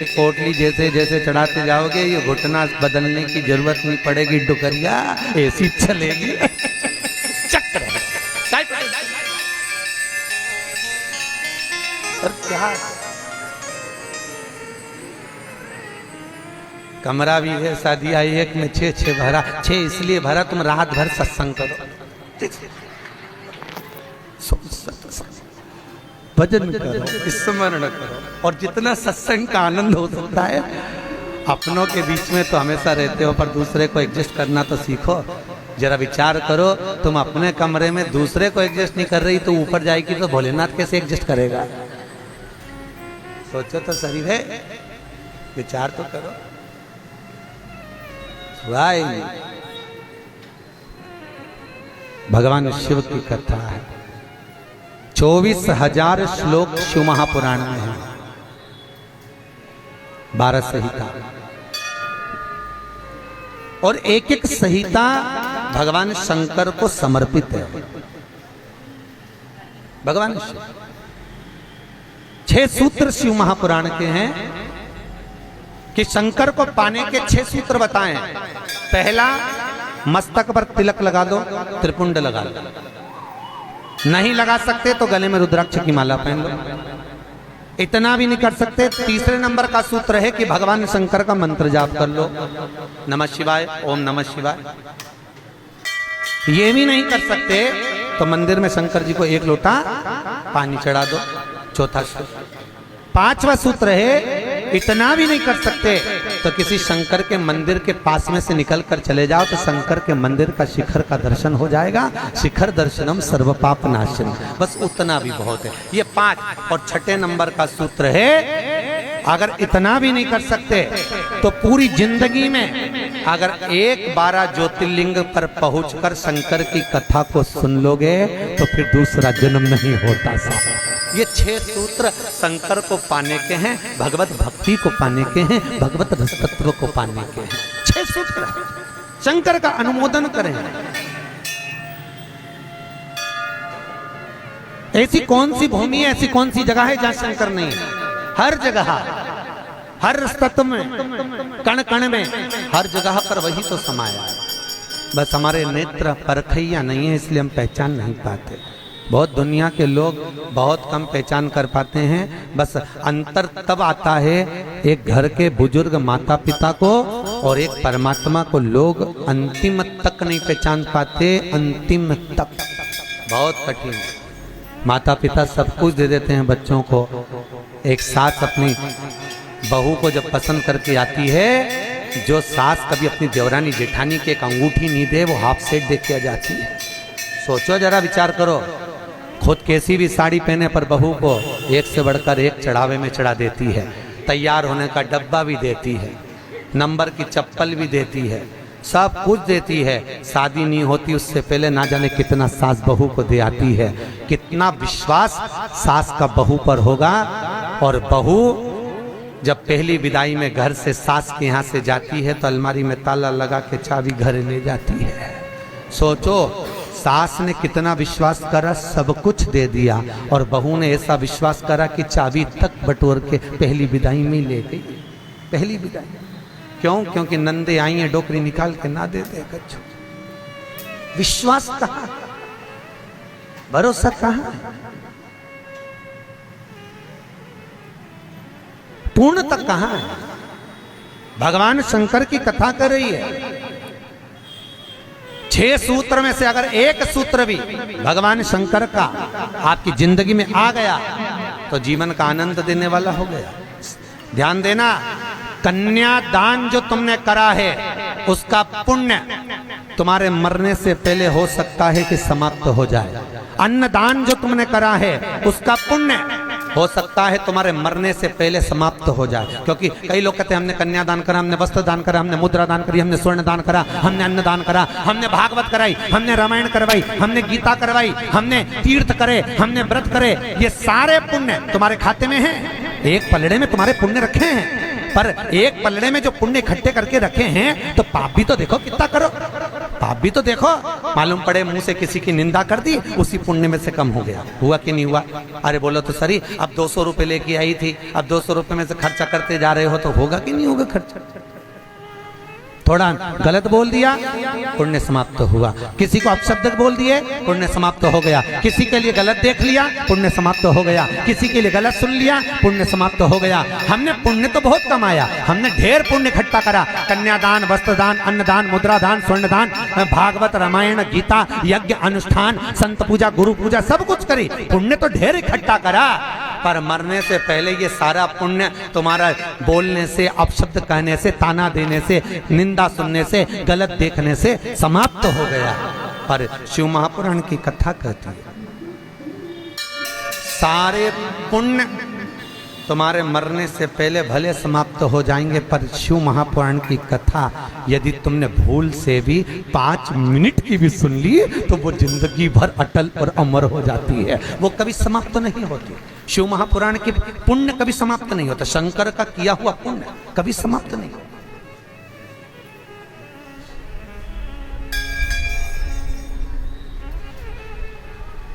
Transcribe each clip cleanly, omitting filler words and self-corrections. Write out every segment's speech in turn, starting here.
पोटली जैसे जैसे चढ़ाते जाओगे ये घुटना बदलने की जरूरत नहीं पड़ेगी, डुकरिया ऐसी चलेगी। चक्र और क्या कमरा भी है शादी आई एक में 6 भरा, 6 इसलिए भरा तुम रात भर सत्संग करो, भजन करो, स्मरण करो, और जितना सत्संग का आनंद हो सकता है। अपनों के बीच में तो हमेशा रहते हो, पर दूसरे को एडजस्ट करना तो सीखो। जरा विचार करो, तुम अपने कमरे में दूसरे को एडजस्ट नहीं कर रही तो ऊपर जाएगी तो भोलेनाथ कैसे एडजस्ट करेगा? सोचो तो सही है, विचार तो करो। भगवान शिव की कथा है, 24,000 श्लोक शिव महापुराण में है, 12 संहिता, और एक एक संहिता भगवान शंकर को समर्पित है। भगवान शिव 6 सूत्र शिव महापुराण के हैं कि शंकर को पाने के 6 सूत्र बताएं। पहला, मस्तक पर तिलक लगा दो, त्रिपुंड लगा दो, नहीं लगा सकते तो गले में रुद्राक्ष की माला पहन लो। इतना भी नहीं कर सकते, तीसरे नंबर का सूत्र है कि भगवान शंकर का मंत्र जाप कर लो, नमः शिवाय, ओम नमः शिवाय। ये भी नहीं कर सकते तो मंदिर में शंकर जी को 1 लोटा पानी चढ़ा दो, चौथा सूत्र। 5वां सूत्र है, इतना भी नहीं कर सकते तो किसी शंकर के मंदिर के पास में से निकल कर चले जाओ तो शंकर के मंदिर का शिखर का दर्शन हो जाएगा। शिखर दर्शनम सर्व पाप नाशनम, बस उतना भी बहुत है। ये 5। और 6ठे नंबर का सूत्र है, अगर इतना भी नहीं कर सकते तो पूरी जिंदगी में अगर 12 ज्योतिर्लिंग पर पहुंचकर शंकर की कथा को सुन लोगे तो फिर दूसरा जन्म नहीं होता साहब। ये 6 सूत्र शंकर को पाने के हैं, भगवत भक्ति को पाने के हैं, भगवत तत्व को पाने के हैं। 6 सूत्र है, शंकर का अनुमोदन करें। ऐसी कौन सी भूमि है, ऐसी कौन सी जगह है जहां शंकर नहीं है? हर जगह, हर तत्व में, कण कण में, हर जगह पर वही तो समाया है। बस हमारे नेत्र परखैया नहीं है, इसलिए हम पहचान नहीं पाते। बहुत दुनिया के लोग बहुत कम पहचान कर पाते हैं। बस अंतर तब आता है एक घर के बुजुर्ग माता पिता को और एक परमात्मा को लोग अंतिम तक नहीं पहचान पाते। अंतिम तक बहुत कठिन। माता पिता सब कुछ दे देते हैं बच्चों को, एक सास अपनी बहू को जब पसंद करके आती है, जो सास कभी अपनी देवरानी जेठानी के एक अंगूठी नहीं दे वो हाफ सेट दे के आ जाती है। सोचो जरा, विचार करो। खुद कैसी भी साड़ी पहने पर बहू को एक से बढ़कर एक चढ़ावे में चढ़ा देती है, तैयार होने का डब्बा भी देती है, नंबर की चप्पल भी देती है, सब कुछ देती है। शादी नहीं होती उससे पहले ना जाने कितना सास बहू को दे आती है। कितना विश्वास सास का बहू पर होगा। और बहू जब पहली विदाई में घर से सास के यहाँ से जाती है तो अलमारी में ताला लगा के चाबी घर ले जाती है। सोचो, सास ने कितना विश्वास करा, सब कुछ दे दिया, और बहू ने ऐसा विश्वास करा कि चाबी तक बटोर के पहली विदाई में ले गई। पहली विदाई क्यों? क्योंकि नंदे आई हैं, डोकरी निकाल के ना दे दे कच्छू। विश्वास कहाँ, भरोसा कहाँ, पूर्ण तक कहाँ है? भगवान शंकर की कथा कर रही है। 6 सूत्र में से अगर एक सूत्र भी भगवान शंकर का आपकी जिंदगी में आ गया तो जीवन का आनंद देने वाला हो गया। ध्यान देना, कन्यादान जो तुमने करा है उसका पुण्य तुम्हारे मरने से पहले हो सकता है कि समाप्त हो जाए। अन्नदान जो तुमने करा है उसका पुण्य हो सकता है तुम्हारे मरने से पहले समाप्त हो जाए। क्योंकि कई लोग कहते हैं हमने कन्यादान करा, हमने वस्त्र दान करा, हमने मुद्रा दान करी, हमने स्वर्ण दान करा, हमने अन्न दान करा, हमने भागवत कराई, हमने रामायण करवाई, हमने गीता करवाई, हमने तीर्थ करे, हमने व्रत करे। ये सारे पुण्य तुम्हारे खाते में हैं। एक पलड़े में तुम्हारे पुण्य रखे हैं, पर एक पलड़े में जो पुण्य इकट्ठे करके रखे हैं तो पाप भी तो देखो कितना करो। आप भी तो देखो, मालूम पड़े मुंह से किसी की निंदा कर दी, उसी पुण्य में से कम हो गया। हुआ कि नहीं हुआ? अरे बोलो तो सही, अब 200 रुपए लेके आई थी, अब 200 रुपए में से खर्चा करते जा रहे हो तो होगा कि नहीं होगा खर्चा? थोड़ा गलत बोल दिया, पुण्य समाप्त हुआ। किसी को अपशब्द बोल दिए, पुण्य समाप्त हो गया। किसी के लिए गलत देख लिया, पुण्य समाप्त हो गया। किसी के लिए गलत सुन लिया, पुण्य समाप्त हो गया। हमने पुण्य तो बहुत कमाया, हमने ढेर पुण्य इकट्ठा करा। कन्यादान, वस्त्रदान, अन्नदान, मुद्रादान, स्वर्णदान, भागवत, रामायण, गीता, यज्ञ, अनुष्ठान, संत पूजा, गुरु पूजा, सब कुछ करी, पुण्य तो ढेर इकट्ठा करा। पर मरने से पहले ये सारा पुण्य तुम्हारा बोलने से, अपशब्द कहने से, ताना देने से, निंदा सुनने से, गलत देखने से समाप्त हो गया। पर शिव महापुराण की कथा कहती है सारे पुण्य तुम्हारे मरने से पहले भले समाप्त हो जाएंगे, पर शिव महापुराण की कथा यदि तुमने भूल से भी 5 मिनट की भी सुन ली तो वो जिंदगी भर अटल और अमर हो जाती है, वो कभी समाप्त नहीं होती। शिव महापुराण की पुण्य कभी समाप्त नहीं होता। शंकर का किया हुआ पुण्य कभी समाप्त नहीं होता।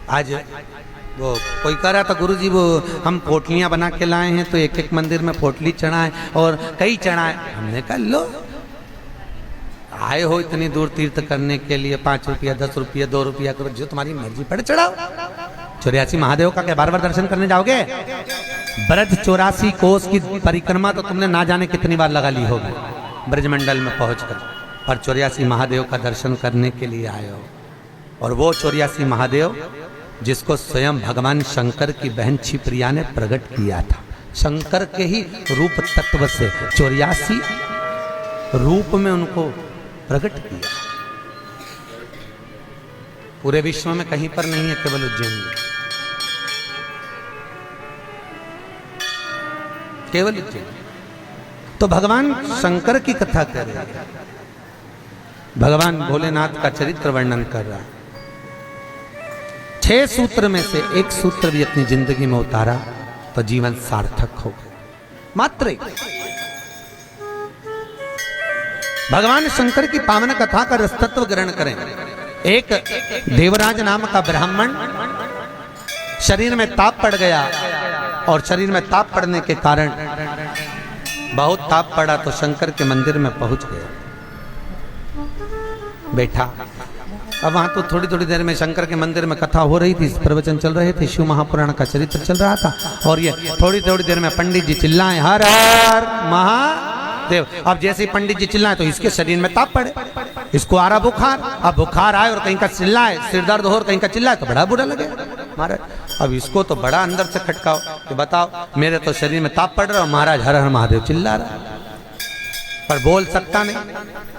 आज वो कोई कह रहा था, गुरुजी वो हम पोटलियां बना के लाए हैं तो एक एक मंदिर में पोटली चढ़ाए और कई चढ़ाए। हमने कहा लो, आए हो इतनी दूर तीर्थ करने के लिए, 5 रुपया 10 रुपया 2 रुपया करो, जो तुम्हारी मर्जी पड़े चढ़ाओ। 84 महादेव का क्या बार बार दर्शन करने जाओगे? ब्रज 84 कोस की परिक्रमा तो तुमने ना जाने कितनी बार लगा ली होगी ब्रजमंडल में पहुंचकर, पर 84 महादेव का दर्शन करने के लिए आए हो। और वो 84 महादेव जिसको स्वयं भगवान शंकर की बहन छिप्रिया ने प्रकट किया था, शंकर के ही रूप तत्व से 84 रूप में उनको प्रकट किया। पूरे विश्व में कहीं पर नहीं है, केवल उज्जैन में, केवल उज्जैन। तो भगवान शंकर की कथा कर रहे हैं, भगवान भोलेनाथ का चरित्र वर्णन कर रहा है। 6 सूत्र में से एक सूत्र भी अपनी जिंदगी में उतारा तो जीवन सार्थक हो गया। मात्र एक। भगवान शंकर की पावन कथा का रसतत्व ग्रहण करें। एक देवराज नाम का ब्राह्मण शरीर में ताप पड़ गया, और शरीर में ताप पड़ने के कारण बहुत ताप पड़ा तो शंकर के मंदिर में पहुंच गया, बैठा। अब वहां तो थोड़ी थोड़ी देर में शंकर के मंदिर में कथा हो रही थी, प्रवचन चल रहे थे, शिव महापुराण का चरित्र चल रहा था। और ये थोड़ी थोड़ी देर में पंडित जी चिल्लाए हर हर महादेव। अब जैसे ही पंडित जी चिल्लाए तो इसके शरीर में ताप पड़े, इसको आ रहा बुखार। अब बुखार आए और कहीं का चिल्लाए, सिर दर्द हो और कहीं का चिल्लाए तो बड़ा बुरा लगे महाराज। अब इसको तो बड़ा अंदर से खटकाओ कि बताओ, मेरे तो शरीर में ताप पड़ रहा और महाराज हर हर महादेव चिल्ला रहा, पर बोल सकता नहीं।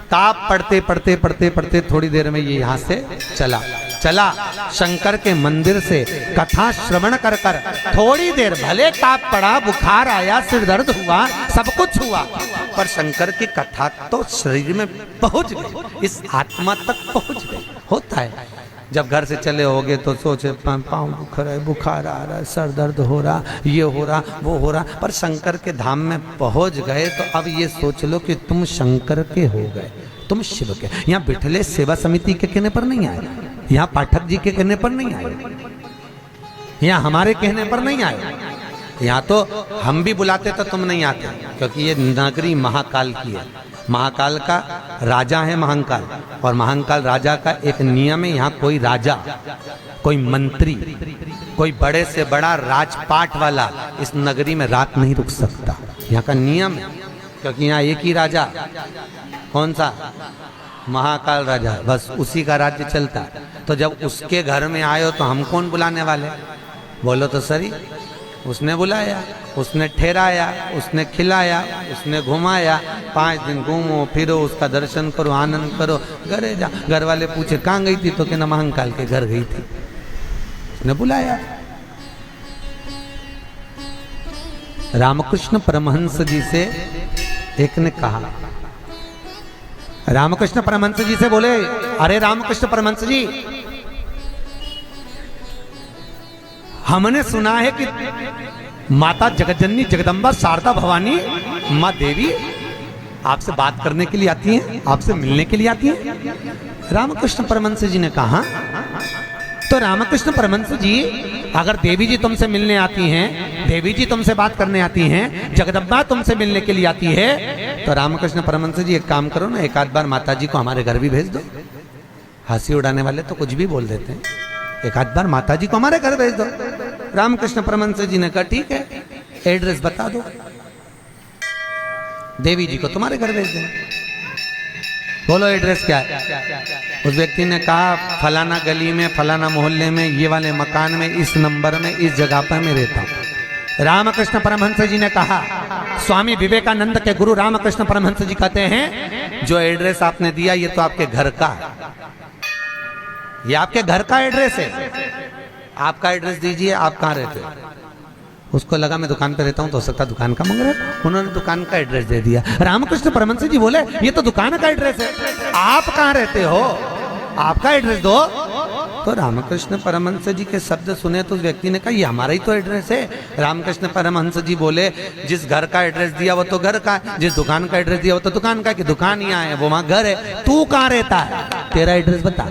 ताप पढ़ते पढ़ते पढ़ते पढ़ते थोड़ी देर में ये यहाँ से चला शंकर के मंदिर से कथा श्रवण कर कर। थोड़ी देर भले ताप पड़ा, बुखार आया, सिर दर्द हुआ, सब कुछ हुआ, पर शंकर की कथा तो शरीर में पहुंच गई, इस आत्मा तक पहुंच गई। होता है जब घर से चले होगे तो सोचे पाँव दुख रहा है, बुखार आ रहा है, सर दर्द हो रहा, ये हो रहा, वो हो रहा, पर शंकर के धाम में पहुंच गए तो अब ये सोच लो कि तुम शंकर के हो गए, तुम शिव के। यहाँ बिठले सेवा समिति के कहने पर नहीं आए, यहाँ पाठक जी के कहने पर नहीं आए, यहाँ हमारे कहने पर नहीं आए। यहाँ तो हम भी बुलाते तो तुम नहीं आते, क्योंकि ये नगरी महाकाल की है। महाकाल का राजा है महाकाल, और महाकाल राजा का एक नियम है, यहाँ कोई राजा, कोई मंत्री, कोई बड़े से बड़ा राजपाट वाला इस नगरी में रात नहीं रुक सकता। यहाँ का नियम है, क्योंकि यहाँ एक ही राजा, कौन सा? महाकाल राजा, बस उसी का राज्य चलता। तो जब उसके घर में आए हो तो हम कौन बुलाने वाले? बोलो तो सही। उसने बुलाया, उसने ठहराया, उसने खिलाया, उसने घुमाया। 5 दिन घूमो फिरो, उसका दर्शन करो, आनंद करो, घरे जा। घर वाले पूछे कहाँ गई थी तो कहना महाकाल के घर गई थी, उसने बुलाया। रामकृष्ण परमहंस जी से एक ने कहा, रामकृष्ण परमहंस जी से बोले, अरे रामकृष्ण परमहंस जी, हमने सुना है कि माता जगतजननी जगदम्बा शारदा भवानी माँ देवी आपसे बात करने के लिए आती हैं, आपसे मिलने के लिए आती हैं। रामकृष्ण परमहंस जी ने कहा, तो रामकृष्ण परमहंस जी, अगर देवी जी तुमसे मिलने आती हैं, देवी जी तुमसे बात करने आती हैं, जगदम्बा तुमसे मिलने के लिए आती है, तो रामकृष्ण परमहंस जी एक काम करो ना, एक आध बार माता जी को हमारे घर भी भेज दो। हंसी उड़ाने वाले तो कुछ भी बोल देते हैं, एक आध बार माता जी को हमारे घर भेज दो। रामकृष्ण परमहंस जी ने कहा ठीक है, एड्रेस बता दो, देवी जी को तुम्हारे घर भेज दें। बोलो एड्रेस क्या है? उस व्यक्ति ने कहा फलाना गली में, फलाना मोहल्ले में, ये वाले मकान में, इस नंबर में, इस जगह पर मैं रहता हूँ। रामकृष्ण परमहंस जी ने कहा, स्वामी विवेकानंद के गुरु रामकृष्ण परमहंस जी कहते हैं, जो एड्रेस आपने दिया ये तो आपके घर का है, ये आपके घर का एड्रेस है, आपका एड्रेस दीजिए, आप कहाँ रहते हो? उसको लगा मैं दुकान पे रहता हूँ, तो हो सकता दुकान का मांग रहा है, उन्होंने दुकान का एड्रेस दे दिया। रामकृष्ण परमहंस जी बोले ये तो दुकान का एड्रेस है, आप कहाँ रहते हो, आपका एड्रेस दो। तो रामकृष्ण परमहंस जी के शब्द सुने तो उस व्यक्ति ने कहा ये हमारा ही तो एड्रेस है। रामकृष्ण परमहंस जी बोले जिस घर का एड्रेस दिया वो तो घर का है, जिस दुकान का एड्रेस दिया वो तो दुकान का है, कि दुकान यहाँ है वो वहां घर है, तू कहाँ रहता है, तेरा एड्रेस बता,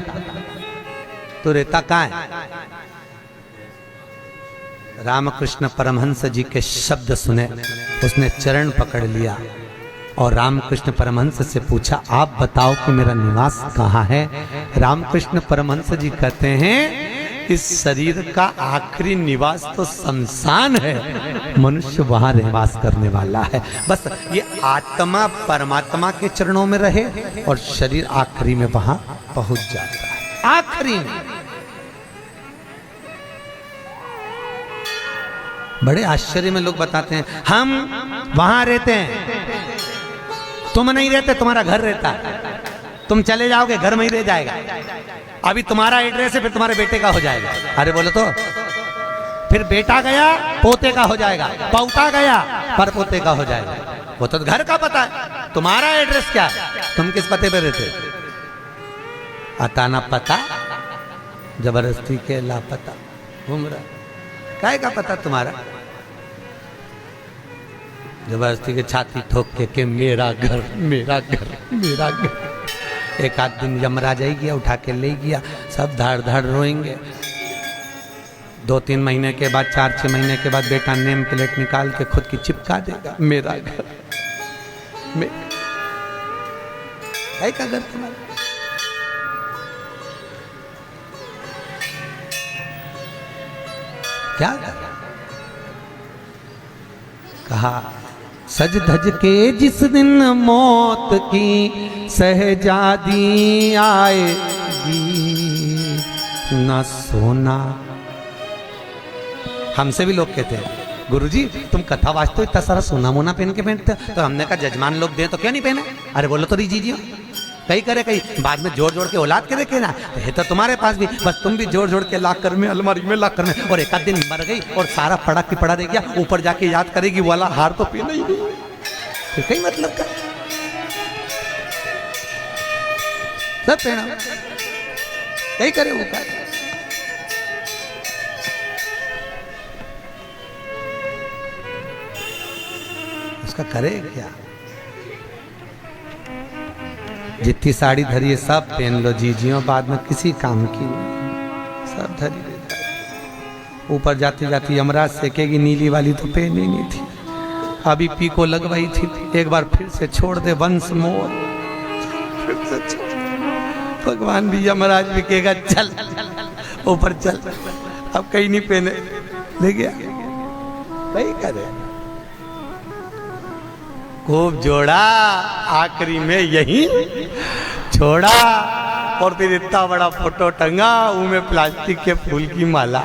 तो रहता कहाँ है? रामकृष्ण परमहंस जी के शब्द सुने, उसने चरण पकड़ लिया और रामकृष्ण परमहंस से पूछा आप बताओ कि मेरा निवास कहाँ है। रामकृष्ण परमहंस जी कहते हैं इस शरीर का आखिरी निवास तो शमशान है, मनुष्य वहां निवास करने वाला है। बस ये आत्मा परमात्मा के चरणों में रहे और शरीर आखिरी में वहां पहुंच जाता है, आखिरी में। बड़े आश्चर्य में लोग बताते हैं हम वहां रहते हैं, तुम नहीं रहते, तुम्हारा घर रहता है, तुम चले जाओगे घर में ही रह जाएगा, अभी तुम्हारा एड्रेस है फिर तुम्हारे बेटे का हो जाएगा। अरे बोलो तो, फिर बेटा गया पोते का हो जाएगा, पौता गया पर पोते का हो जाएगा, वो तो घर का पता है, तुम्हारा एड्रेस क्या है, तुम किस पते पे रहते? अताना पता जबरदस्ती के लापता घूम रहा, काय का पता तुम्हारा? जबरदस्ती के छाती ठोक के मेरा घर मेरा घर मेरा घर। एक आध दिन यमराज आई गया, उठा के ले गया, सब धाड़ धाड़ रोएंगे। 2-3 महीने के बाद, 4-6 महीने के बाद बेटा नेम प्लेट निकाल के खुद की चिपका देगा, मेरा घर काय का घर तुम्हारा? क्या कहा? सज धज के जिस दिन मौत की सहजादी आएगी, न सोना। हमसे भी लोग कहते हैं गुरुजी तुम कथा वाचते हो, इतना सारा सोना मोना पहन के पहनते हो, तो हमने कहा जजमान लोग दें तो क्यों नहीं पहने? अरे बोलो तो दीजिए, कहीं करे कहीं बाद में जोड़ जोड़ के औलाद के देखे ना, है तो तुम्हारे पास भी, बस तुम भी जोड़ जोड़ के लाख कर में, अलमारी में लाख कर में, और एक आध दिन मर गई और सारा पड़ा की पड़ा रह गया, ऊपर जाके याद करेगी वाला हार तो पहना ही नहीं, फिर कहीं मतलब का सब पहना, कहीं करे वो का। उसका करे क्या? जितनी साड़ी धरी है सब पहन लो जीजियों, बाद में किसी काम की सब धरी रहता है। ऊपर जाती जाती यमराज सेकेगी, नीली वाली तो पहनी नहीं थी, अभी पीको लगवाई थी, एक बार फिर से छोड़ दे वंश मोर, फिर से छोड़। भगवान भी यमराज भी कहेगा चल ऊपर चल, अब कहीं नहीं पहने, ले गया वही करे। खूब जोड़ा, आखिरी में यही छोड़ा, और फिर इतना बड़ा फोटो टंगा, उनमें प्लास्टिक के फूल की माला,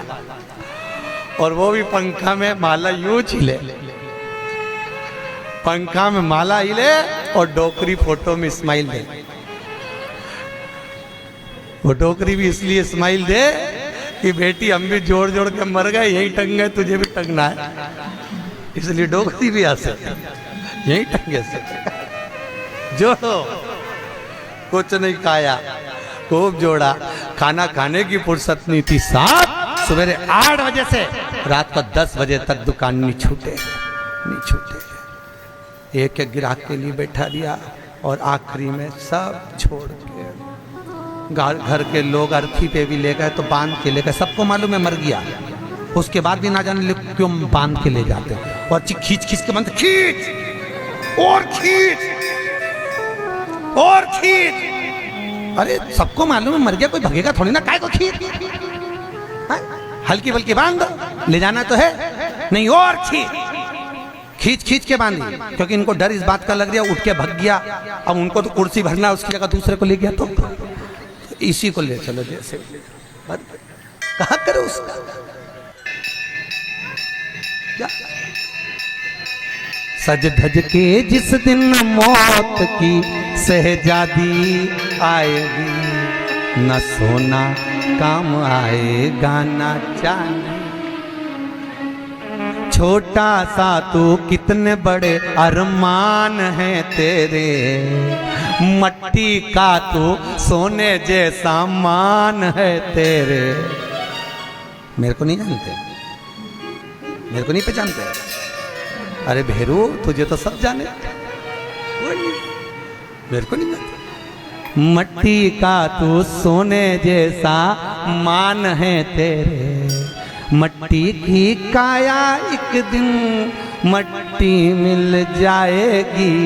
और वो भी पंखा में माला यूं हिले, पंखा में माला हिले और डोकरी फोटो में स्माइल दे। वो डोकरी भी इसलिए स्माइल दे कि बेटी हम भी जोड़ जोड़ के मर गए, यही टंग गए, तुझे भी टंगना है, इसलिए डोकरी भी हंसे, यही टंगे से जोड़ो। कुछ नहीं खाया, खूब जोड़ा, खाना खाने की फुर्सत नहीं थी, 7 सवेरे 8 बजे से रात को 10 बजे तक दुकान नहीं छूटे। एक एक ग्राहक के लिए बैठा दिया और आखिरी में सब छोड़ के घर के लोग अर्थी पे भी ले गए तो बांध के ले गए। सबको मालूम है मर गया, उसके बाद भी ना जाने लोग क्यों बांध के ले जाते हैं। और खींच खींच के बांध, खींच और खींच और खींच। अरे सबको मालूम है मर गया, कोई भगेगा थोड़ी ना, काय को खींच, हल्की बल्कि बांध दो, ले जाना तो है नहीं। और खींच खींच के बांधी, क्योंकि इनको डर इस बात का लग गया, उठ के भग गया। अब उनको तो कुर्सी भरना, उसकी जगह दूसरे को ले गया तो इसी को ले चलो, जैसे कहा करो उसका क्या। सज धज के जिस दिन मौत की शहजादी आएगी, न सोना काम आएगा न चांदी। छोटा सा तू कितने बड़े अरमान हैं तेरे, मट्टी का तू सोने जैसा मान है तेरे। मेरे को नहीं जानते, मेरे को नहीं पहचानते। अरे भेरू तुझे तो सब जाने, मेरे को नहीं जानते। मट्टी का तू सोने जैसा मान है तेरे, मट्टी की काया एक दिन मट्टी मिल जाएगी,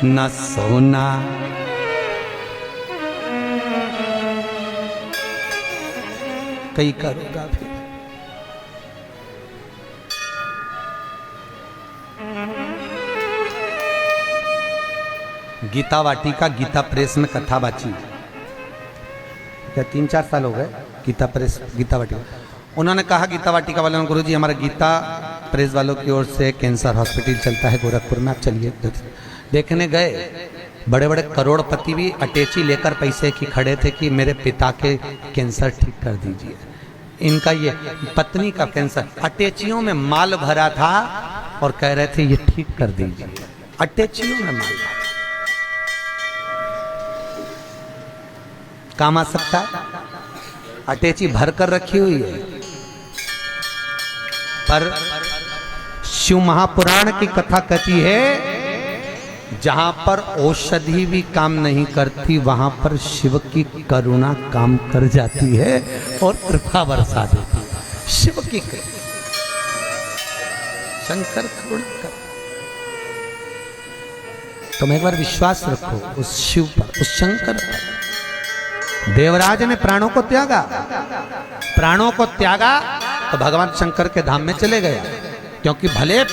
न सोना कई करोगा फिर। गीता वाटिका गीता प्रेस में कथा बाची, क्या 3-4 साल हो गए गीता प्रेस गीता वाटिका। उन्होंने कहा गीता वाटिका वालों ने, गुरुजी हमारा गीता प्रेस वालों की ओर से कैंसर हॉस्पिटल चलता है गोरखपुर में, आप चलिए। देखने गए, बड़े बड़े करोड़पति भी अटैची लेकर पैसे की खड़े थे कि मेरे पिता के कैंसर ठीक कर दीजिए। इनका ये पत्नी का कैंसर, अटैचियों में माल भरा था और कह रहे थे ये ठीक कर दीजिए। अटैचियों में माल भरा, काम आ सकता है, अटैची भर कर रखी हुई है। पर शिव महापुराण की कथा कहती है, जहां पर औषधि भी काम नहीं करती वहां पर शिव की करुणा काम कर जाती है और कृपा बरसा देती है। शिव की कृपा, शंकर करुणा कर। तुम एक बार विश्वास रखो उस शिव पर, उस शंकर पर। देवराज ने प्राणों को त्यागा, प्राणों को त्यागा तो भगवान शंकर के धाम में चले गए। क्योंकि भले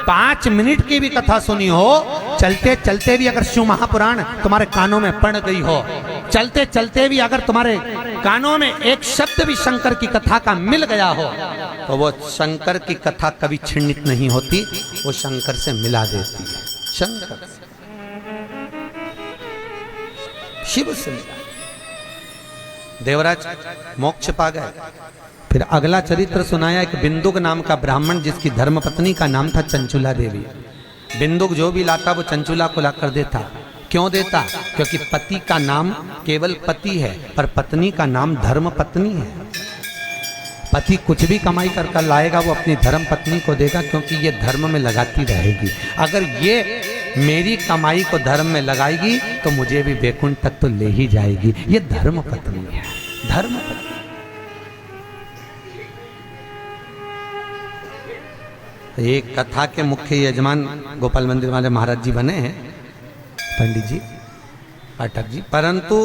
5 मिनट की भी कथा सुनी हो, चलते चलते भी अगर शिव महापुराण तुम्हारे कानों में पड़ गई हो, चलते चलते भी अगर तुम्हारे कानों में एक शब्द भी शंकर की कथा का मिल गया हो, तो वो शंकर की कथा कभी छिन्नित नहीं होती, वो शंकर से मिला देती है। शंकर से, शिव से मिला। देवराज मोक्ष पा गए। फिर अगला चरित्र सुनाया एक बिंदुक नाम का ब्राह्मण, जिसकी धर्मपत्नी का नाम था चंचुला देवी। बिंदुक जो भी लाता वो चंचुला को लाकर देता। क्यों देता? क्योंकि पति का नाम केवल पति है, पर पत्नी का नाम धर्म पत्नी है। पति कुछ भी कमाई कर कर लाएगा वो अपनी धर्म पत्नी को देगा, क्योंकि ये धर्म में लगाती रहेगी। अगर ये मेरी कमाई को धर्म में लगाएगी तो मुझे भी वैकुंठ तक तो ले ही जाएगी। ये धर्म पत्नी है, धर्म पत्नी। एक कथा के मुख्य यजमान गोपाल मंदिर वाले महाराज जी बने हैं, पंडित जी, पाठक जी, परंतु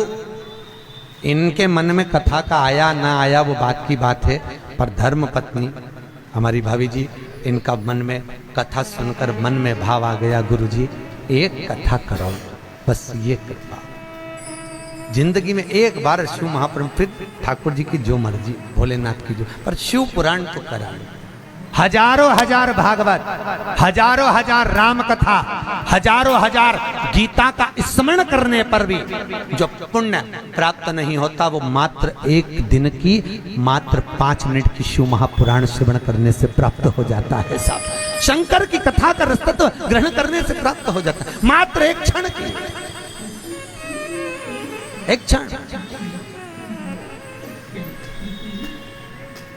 इनके मन में कथा का आया ना आया वो बात की बात है। पर धर्म पत्नी हमारी भाभी जी, इनका मन में कथा सुनकर मन में भाव आ गया, गुरुजी एक कथा करो, बस ये कृपा। जिंदगी में एक बार शिव महापुराण, फिर ठाकुर जी की जो मर्जी, भोलेनाथ की जो, पर शिव पुराण तो करा। हजारों हजार भागवत, हजारों हजार राम कथा, हजारों हजार गीता का स्मरण करने पर भी जो पुण्य प्राप्त नहीं होता, वो मात्र एक दिन की, मात्र 5 मिनट की शिव महापुराण श्रवण करने से प्राप्त हो जाता है। साहब, शंकर की कथा का रसतत्व ग्रहण करने से प्राप्त हो जाता है, मात्र एक क्षण की, एक क्षण।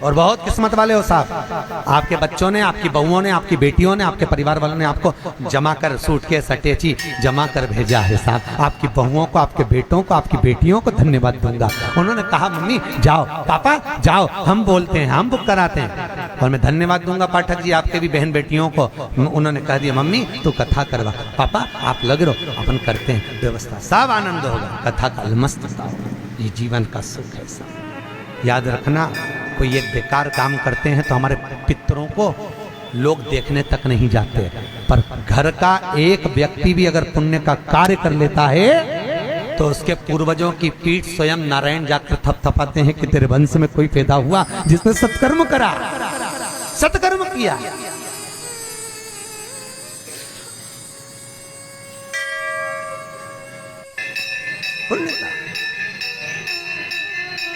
और बहुत किस्मत वाले हो साहब, आपके बच्चों ने, आपकी बहुओं ने, आपकी बेटियों ने, आपके परिवार वालों ने आपको जमा कर सूटकेस अटैची जमा कर भेजा है साहब। आपकी बहुओं को, आपके बेटों को, आपकी बेटियों को धन्यवाद दूंगा। उन्होंने कहा मम्मी जाओ, पापा जाओ, हम बोलते हैं, हम बुक कराते हैं। और मैं धन्यवाद दूंगा पाठक जी आपके भी बहन बेटियों को। उन्होंने कह दिया मम्मी तू कथा करवा, पापा आप लग रहो, अपन करते हैं व्यवस्था, सब आनंद होगा, कथा का मस्त होगा। ये जीवन का सुख है साहब। याद रखना, कोई एक बेकार काम करते हैं तो हमारे पितरों को लोग देखने तक नहीं जाते, पर घर का एक व्यक्ति भी अगर पुण्य का कार्य कर लेता है तो उसके पूर्वजों की पीठ स्वयं नारायण जाकर थपथपाते हैं कि तेरे वंश में कोई पैदा हुआ जिसने सत्कर्म करा, सत्कर्म किया।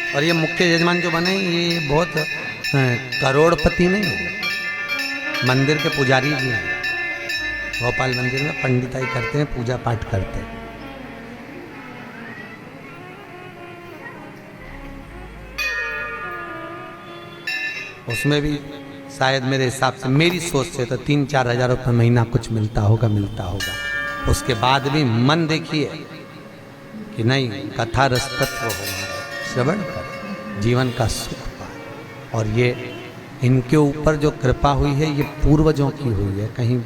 और ये मुख्य यजमान जो बने ये बहुत करोड़पति नहीं है, मंदिर के पुजारी जी हैं। भोपाल मंदिर में पंडिताई करते हैं, पूजा पाठ करते हैं। उसमें भी शायद मेरे हिसाब से, मेरी सोच से तो 3-4 हज़ार रुपये महीना कुछ मिलता होगा। उसके बाद भी मन देखिए कि नहीं, कथा रसतत्व हो, श्रवण कर, जीवन का सुख पाए। और ये इनके ऊपर जो कृपा हुई है ये पूर्वजों की हुई है कहीं,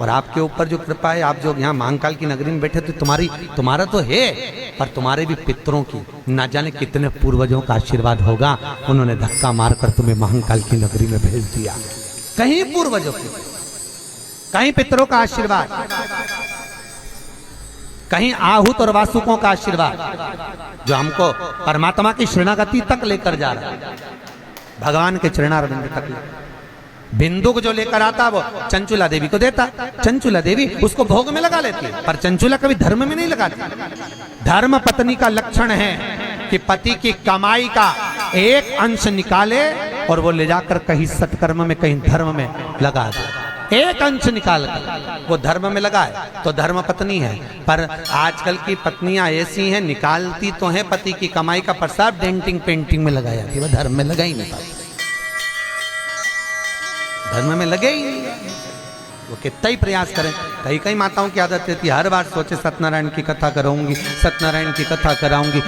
और आपके ऊपर जो कृपा है, आप जो यहाँ महाकाल की नगरी में बैठे तो तुम्हारा तो है, पर तुम्हारे भी पितरों की ना जाने कितने पूर्वजों का आशीर्वाद होगा। उन्होंने धक्का मारकर तुम्हें महाकाल की नगरी में भेज दिया। कहीं पूर्वजों की, कहीं पितरों का आशीर्वाद, कहीं आहूत और वासुकों का आशीर्वाद जो हमको परमात्मा की शरणागति तक लेकर जा रहा है, भगवान के चरणारविंद तक। बिंदु को जो लेकर आता वो चंचुला देवी को देता, चंचुला देवी उसको भोग में लगा लेती, पर चंचुला कभी धर्म में नहीं लगाती। धर्म पत्नी का लक्षण है कि पति की कमाई का एक अंश निकाले और वो ले जाकर कहीं सत्कर्म में, कहीं धर्म में लगा दे। एक अंश निकाल कर वो धर्म में लगाए तो धर्म पत्नी है। पर आजकल की पत्नियां ऐसी हैं, निकालती तो हैं पति की कमाई का प्रसाद, डेंटिंग पेंटिंग में लगाया थी, वो धर्म में लगा ही नहीं पाती, धर्म में लगे ही नहीं। वो कितना ही प्रयास करें। कई माताओं की आदत रहती है हर बार सोचे सत्यनारायण की कथा कराऊंगी, सत्यनारायण की कथा कराऊंगी,